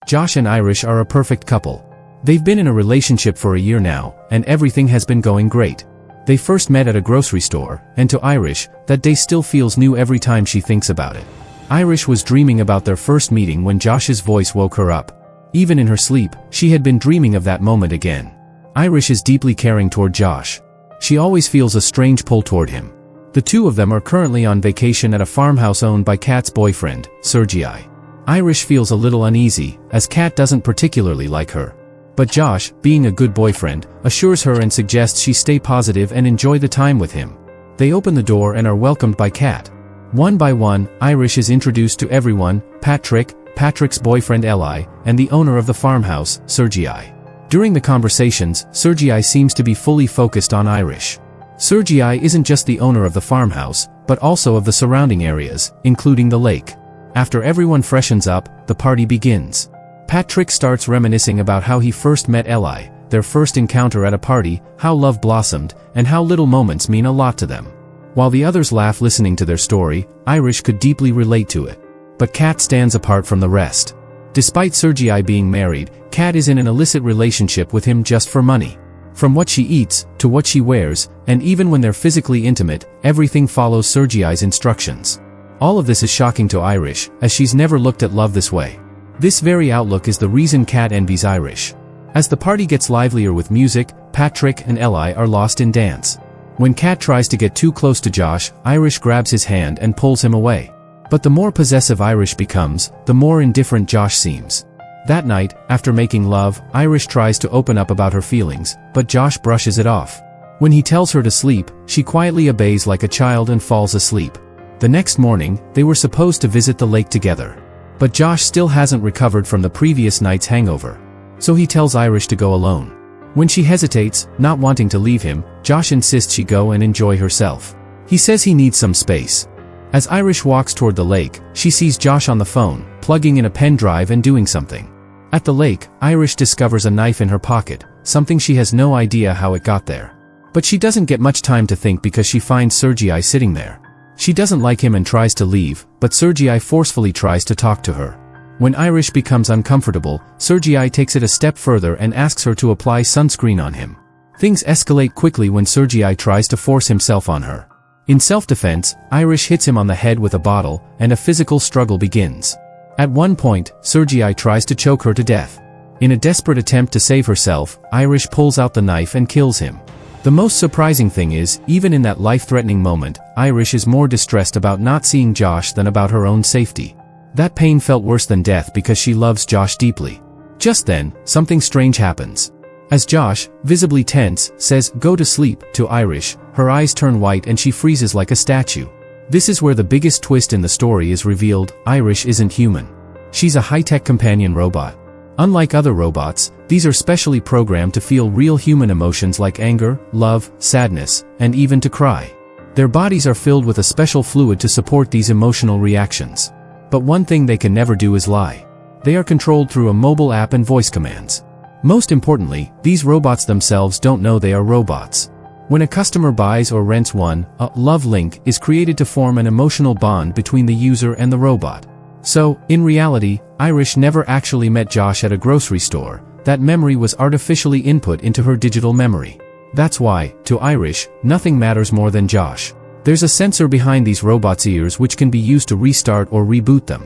Josh and Irish are a perfect couple. They've been in a relationship for a year now, and everything has been going great. They first met at a grocery store, and to Irish, that day still feels new every time she thinks about it. Irish was dreaming about their first meeting when Josh's voice woke her up. Even in her sleep, she had been dreaming of that moment again. Irish is deeply caring toward Josh. She always feels a strange pull toward him. The two of them are currently on vacation at a farmhouse owned by Kat's boyfriend, Sergei. Irish feels a little uneasy, as Kat doesn't particularly like her. But Josh, being a good boyfriend, assures her and suggests she stay positive and enjoy the time with him. They open the door and are welcomed by Kat. One by one, Irish is introduced to everyone: Patrick, Patrick's boyfriend Eli, and the owner of the farmhouse, Sergei. During the conversations, Sergei seems to be fully focused on Irish. Sergei isn't just the owner of the farmhouse, but also of the surrounding areas, including the lake. After everyone freshens up, the party begins. Patrick starts reminiscing about how he first met Eli, their first encounter at a party, how love blossomed, and how little moments mean a lot to them. While the others laugh listening to their story, Irish could deeply relate to it. But Kat stands apart from the rest. Despite Sergei being married, Kat is in an illicit relationship with him just for money. From what she eats, to what she wears, and even when they're physically intimate, everything follows Sergei's instructions. All of this is shocking to Irish, as she's never looked at love this way. This very outlook is the reason Kat envies Irish. As the party gets livelier with music, Patrick and Eli are lost in dance. When Kat tries to get too close to Josh, Irish grabs his hand and pulls him away. But the more possessive Irish becomes, the more indifferent Josh seems. That night, after making love, Irish tries to open up about her feelings, but Josh brushes it off. When he tells her to sleep, she quietly obeys like a child and falls asleep. The next morning, they were supposed to visit the lake together. But Josh still hasn't recovered from the previous night's hangover. So he tells Irish to go alone. When she hesitates, not wanting to leave him, Josh insists she go and enjoy herself. He says he needs some space. As Irish walks toward the lake, she sees Josh on the phone, plugging in a pen drive and doing something. At the lake, Irish discovers a knife in her pocket, something she has no idea how it got there. But she doesn't get much time to think because she finds Sergei sitting there. She doesn't like him and tries to leave, but Sergei forcefully tries to talk to her. When Irish becomes uncomfortable, Sergei takes it a step further and asks her to apply sunscreen on him. Things escalate quickly when Sergei tries to force himself on her. In self-defense, Irish hits him on the head with a bottle, and a physical struggle begins. At one point, Sergei tries to choke her to death. In a desperate attempt to save herself, Irish pulls out the knife and kills him. The most surprising thing is, even in that life-threatening moment, Irish is more distressed about not seeing Josh than about her own safety. That pain felt worse than death because she loves Josh deeply. Just then, something strange happens. As Josh, visibly tense, says, "Go to sleep," to Irish, her eyes turn white and she freezes like a statue. This is where the biggest twist in the story is revealed: Irish isn't human. She's a high-tech companion robot. Unlike other robots, these are specially programmed to feel real human emotions like anger, love, sadness, and even to cry. Their bodies are filled with a special fluid to support these emotional reactions. But one thing they can never do is lie. They are controlled through a mobile app and voice commands. Most importantly, these robots themselves don't know they are robots. When a customer buys or rents one, a love link is created to form an emotional bond between the user and the robot. So, in reality, Irish never actually met Josh at a grocery store. That memory was artificially input into her digital memory. That's why, to Irish, nothing matters more than Josh. There's a sensor behind these robots' ears which can be used to restart or reboot them.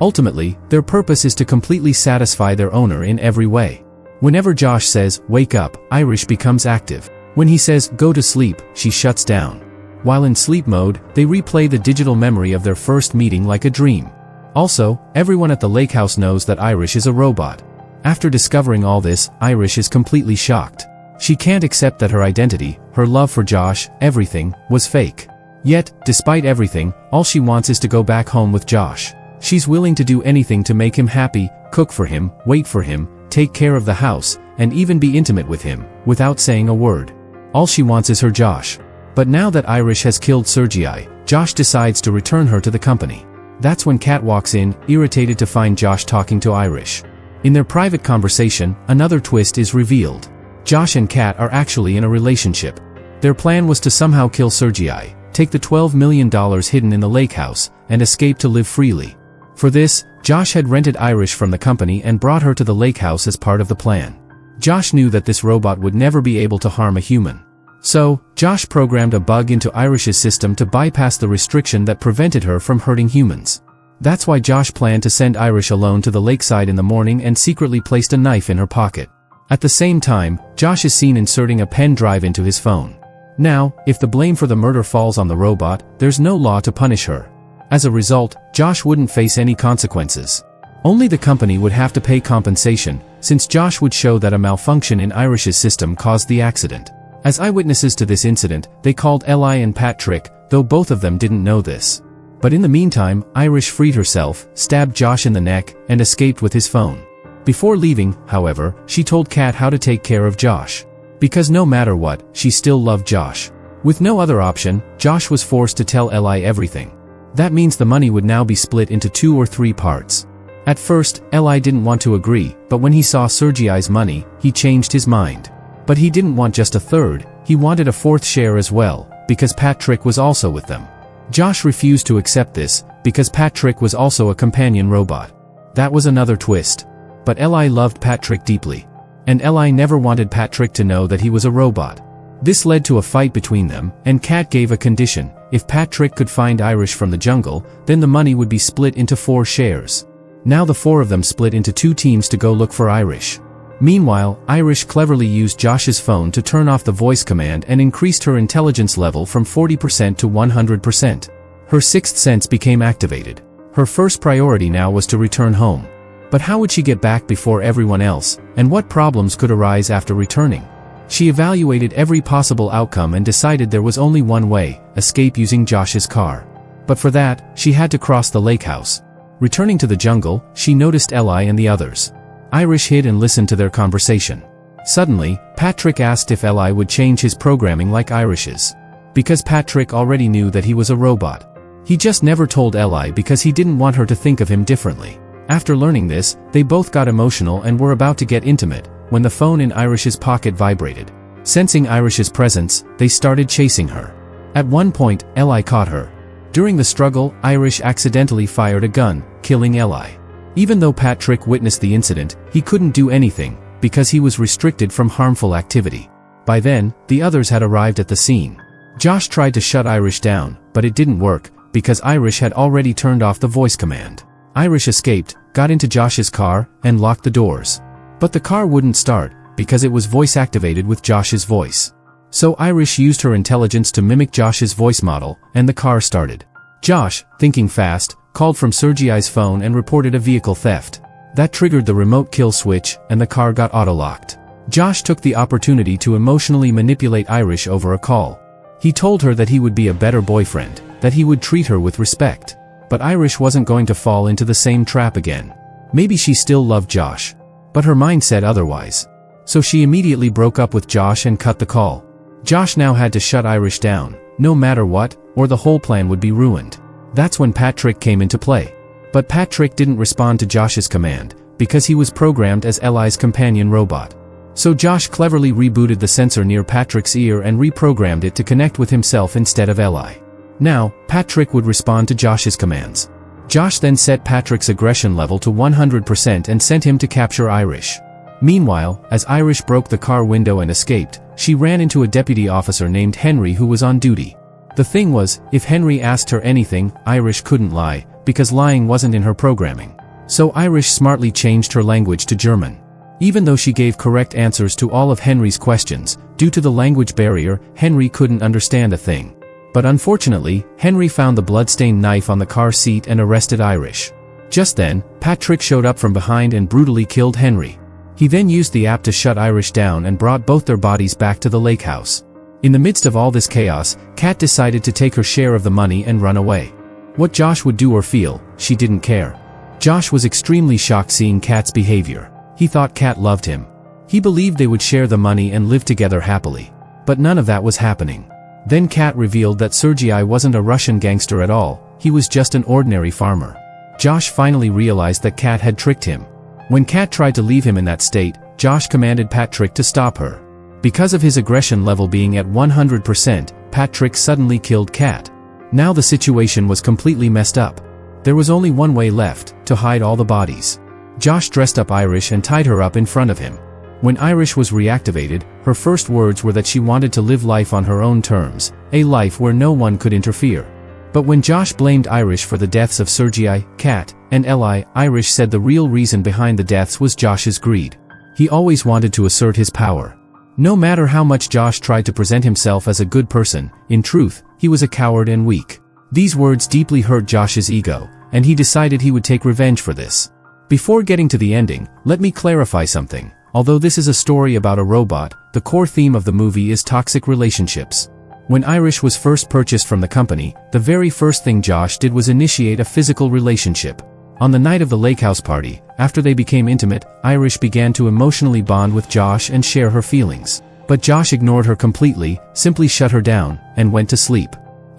Ultimately, their purpose is to completely satisfy their owner in every way. Whenever Josh says, "Wake up," Irish becomes active. When he says, "Go to sleep," she shuts down. While in sleep mode, they replay the digital memory of their first meeting like a dream. Also, everyone at the lake house knows that Irish is a robot. After discovering all this, Irish is completely shocked. She can't accept that her identity, her love for Josh, everything, was fake. Yet, despite everything, all she wants is to go back home with Josh. She's willing to do anything to make him happy, cook for him, wait for him, take care of the house, and even be intimate with him, without saying a word. All she wants is her Josh. But now that Irish has killed Sergei, Josh decides to return her to the company. That's when Kat walks in, irritated to find Josh talking to Irish. In their private conversation, another twist is revealed. Josh and Kat are actually in a relationship. Their plan was to somehow kill Sergei, take the $12 million hidden in the lake house, and escape to live freely. For this, Josh had rented Irish from the company and brought her to the lake house as part of the plan. Josh knew that this robot would never be able to harm a human. So, Josh programmed a bug into Irish's system to bypass the restriction that prevented her from hurting humans. That's why Josh planned to send Irish alone to the lakeside in the morning and secretly placed a knife in her pocket. At the same time, Josh is seen inserting a pen drive into his phone. Now, if the blame for the murder falls on the robot, there's no law to punish her. As a result, Josh wouldn't face any consequences. Only the company would have to pay compensation, since Josh would show that a malfunction in Irish's system caused the accident. As eyewitnesses to this incident, they called Eli and Patrick, though both of them didn't know this. But in the meantime, Irish freed herself, stabbed Josh in the neck, and escaped with his phone. Before leaving, however, she told Kat how to take care of Josh. Because no matter what, she still loved Josh. With no other option, Josh was forced to tell Eli everything. That means the money would now be split into 2 or 3 parts. At first, Eli didn't want to agree, but when he saw Sergei's money, he changed his mind. But he didn't want just a third, he wanted a 4th share as well, because Patrick was also with them. Josh refused to accept this, because Patrick was also a companion robot. That was another twist. But Eli loved Patrick deeply. And Eli never wanted Patrick to know that he was a robot. This led to a fight between them, and Kat gave a condition: if Patrick could find Irish from the jungle, then the money would be split into 4 shares. Now the 4 of them split into 2 teams to go look for Irish. Meanwhile, Irish cleverly used Josh's phone to turn off the voice command and increased her intelligence level from 40% to 100%. Her 6th sense became activated. Her first priority now was to return home. But how would she get back before everyone else, and what problems could arise after returning? She evaluated every possible outcome and decided there was only one way: escape using Josh's car. But for that, she had to cross the lake house. Returning to the jungle, she noticed Eli and the others. Irish hid and listened to their conversation. Suddenly, Patrick asked if Eli would change his programming like Irish's. Because Patrick already knew that he was a robot. He just never told Eli because he didn't want her to think of him differently. After learning this, they both got emotional and were about to get intimate, when the phone in Irish's pocket vibrated. Sensing Irish's presence, they started chasing her. At one point, Eli caught her. During the struggle, Irish accidentally fired a gun, killing Eli. Even though Patrick witnessed the incident, he couldn't do anything, because he was restricted from harmful activity. By then, the others had arrived at the scene. Josh tried to shut Irish down, but it didn't work, because Irish had already turned off the voice command. Irish escaped, got into Josh's car, and locked the doors. But the car wouldn't start, because it was voice-activated with Josh's voice. So Irish used her intelligence to mimic Josh's voice model, and the car started. Josh, thinking fast, called from Sergei's phone and reported a vehicle theft. That triggered the remote kill switch, and the car got auto-locked. Josh took the opportunity to emotionally manipulate Irish over a call. He told her that he would be a better boyfriend, that he would treat her with respect. But Irish wasn't going to fall into the same trap again. Maybe she still loved Josh. But her mind said otherwise. So she immediately broke up with Josh and cut the call. Josh now had to shut Irish down, no matter what, or the whole plan would be ruined. That's when Patrick came into play. But Patrick didn't respond to Josh's command, because he was programmed as Eli's companion robot. So Josh cleverly rebooted the sensor near Patrick's ear and reprogrammed it to connect with himself instead of Eli. Now, Patrick would respond to Josh's commands. Josh then set Patrick's aggression level to 100% and sent him to capture Irish. Meanwhile, as Irish broke the car window and escaped, she ran into a deputy officer named Henry who was on duty. The thing was, if Henry asked her anything, Irish couldn't lie, because lying wasn't in her programming. So Irish smartly changed her language to German. Even though she gave correct answers to all of Henry's questions, due to the language barrier, Henry couldn't understand a thing. But unfortunately, Henry found the bloodstained knife on the car seat and arrested Irish. Just then, Patrick showed up from behind and brutally killed Henry. He then used the app to shut Irish down and brought both their bodies back to the lake house. In the midst of all this chaos, Kat decided to take her share of the money and run away. What Josh would do or feel, she didn't care. Josh was extremely shocked seeing Kat's behavior. He thought Kat loved him. He believed they would share the money and live together happily. But none of that was happening. Then Kat revealed that Sergei wasn't a Russian gangster at all, he was just an ordinary farmer. Josh finally realized that Kat had tricked him. When Kat tried to leave him in that state, Josh commanded Patrick to stop her. Because of his aggression level being at 100%, Patrick suddenly killed Kat. Now the situation was completely messed up. There was only one way left, to hide all the bodies. Josh dressed up Irish and tied her up in front of him. When Irish was reactivated, her first words were that she wanted to live life on her own terms, a life where no one could interfere. But when Josh blamed Irish for the deaths of Sergei, Kat, and Eli, Irish said the real reason behind the deaths was Josh's greed. He always wanted to assert his power. No matter how much Josh tried to present himself as a good person, in truth, he was a coward and weak. These words deeply hurt Josh's ego, and he decided he would take revenge for this. Before getting to the ending, let me clarify something. Although this is a story about a robot, the core theme of the movie is toxic relationships. When Irish was first purchased from the company, the very first thing Josh did was initiate a physical relationship. On the night of the lake house party, after they became intimate, Irish began to emotionally bond with Josh and share her feelings. But Josh ignored her completely, simply shut her down, and went to sleep.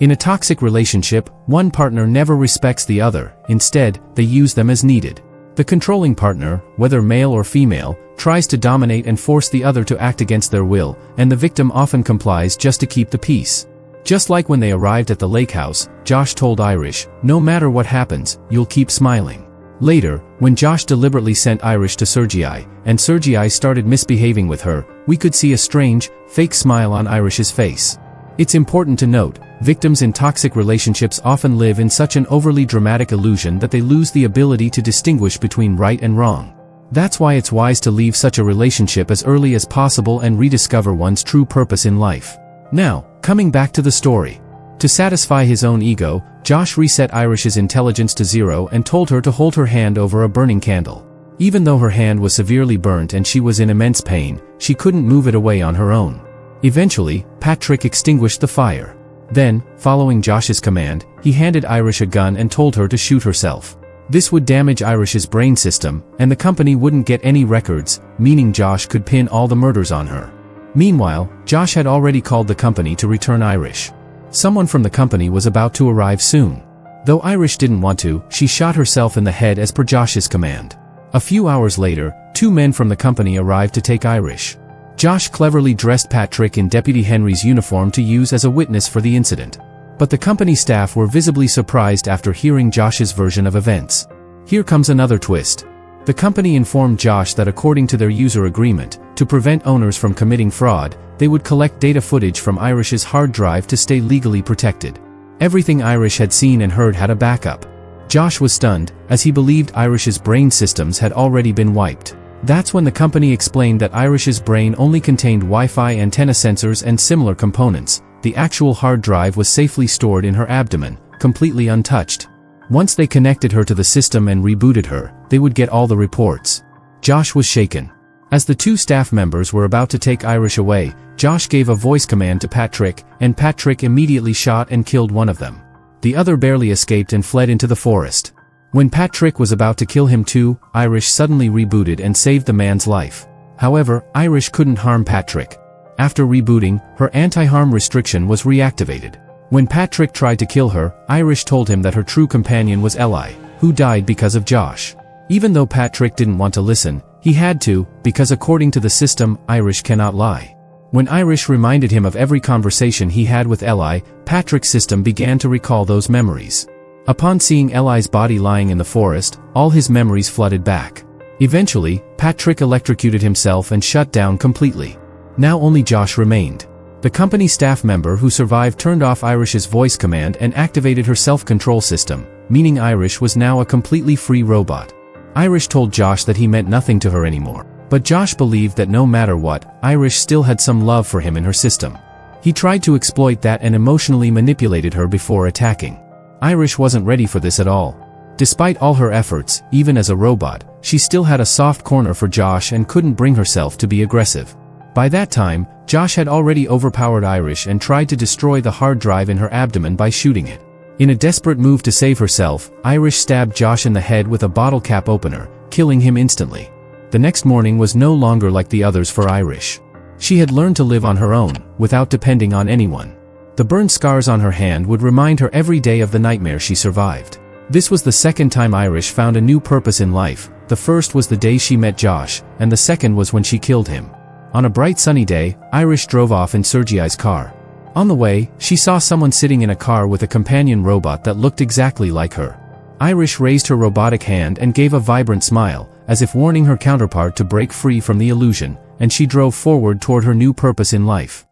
In a toxic relationship, one partner never respects the other, instead, they use them as needed. The controlling partner, whether male or female, tries to dominate and force the other to act against their will, and the victim often complies just to keep the peace. Just like when they arrived at the lake house, Josh told Irish, "No matter what happens, you'll keep smiling." Later, when Josh deliberately sent Irish to Sergei, and Sergei started misbehaving with her, we could see a strange, fake smile on Irish's face. It's important to note, victims in toxic relationships often live in such an overly dramatic illusion that they lose the ability to distinguish between right and wrong. That's why it's wise to leave such a relationship as early as possible and rediscover one's true purpose in life. Now, coming back to the story. To satisfy his own ego, Josh reset Irish's intelligence to 0 and told her to hold her hand over a burning candle. Even though her hand was severely burnt and she was in immense pain, she couldn't move it away on her own. Eventually, Patrick extinguished the fire. Then, following Josh's command, he handed Irish a gun and told her to shoot herself. This would damage Irish's brain system, and the company wouldn't get any records, meaning Josh could pin all the murders on her. Meanwhile, Josh had already called the company to return Irish. Someone from the company was about to arrive soon. Though Irish didn't want to, she shot herself in the head as per Josh's command. A few hours later, 2 men from the company arrived to take Irish. Josh cleverly dressed Patrick in Deputy Henry's uniform to use as a witness for the incident. But the company staff were visibly surprised after hearing Josh's version of events. Here comes another twist. The company informed Josh that according to their user agreement, to prevent owners from committing fraud, they would collect data footage from Irish's hard drive to stay legally protected. Everything Irish had seen and heard had a backup. Josh was stunned, as he believed Irish's brain systems had already been wiped. That's when the company explained that Irish's brain only contained Wi-Fi antenna sensors and similar components. The actual hard drive was safely stored in her abdomen, completely untouched. Once they connected her to the system and rebooted her, they would get all the reports. Josh was shaken. As the 2 staff members were about to take Irish away, Josh gave a voice command to Patrick, and Patrick immediately shot and killed one of them. The other barely escaped and fled into the forest. When Patrick was about to kill him too, Irish suddenly rebooted and saved the man's life. However, Irish couldn't harm Patrick. After rebooting, her anti-harm restriction was reactivated. When Patrick tried to kill her, Irish told him that her true companion was Eli, who died because of Josh. Even though Patrick didn't want to listen, he had to, because according to the system, Irish cannot lie. When Irish reminded him of every conversation he had with Eli, Patrick's system began to recall those memories. Upon seeing Eli's body lying in the forest, all his memories flooded back. Eventually, Patrick electrocuted himself and shut down completely. Now only Josh remained. The company staff member who survived turned off Irish's voice command and activated her self-control system, meaning Irish was now a completely free robot. Irish told Josh that he meant nothing to her anymore. But Josh believed that no matter what, Irish still had some love for him in her system. He tried to exploit that and emotionally manipulated her before attacking. Irish wasn't ready for this at all. Despite all her efforts, even as a robot, she still had a soft corner for Josh and couldn't bring herself to be aggressive. By that time, Josh had already overpowered Irish and tried to destroy the hard drive in her abdomen by shooting it. In a desperate move to save herself, Irish stabbed Josh in the head with a bottle cap opener, killing him instantly. The next morning was no longer like the others for Irish. She had learned to live on her own, without depending on anyone. The burned scars on her hand would remind her every day of the nightmare she survived. This was the second time Irish found a new purpose in life. The first was the day she met Josh, and the second was when she killed him. On a bright sunny day, Irish drove off in Sergei's car. On the way, she saw someone sitting in a car with a companion robot that looked exactly like her. Irish raised her robotic hand and gave a vibrant smile, as if warning her counterpart to break free from the illusion, and she drove forward toward her new purpose in life.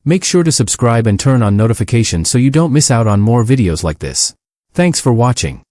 Make sure to subscribe and turn on notifications so you don't miss out on more videos like this. Thanks for watching.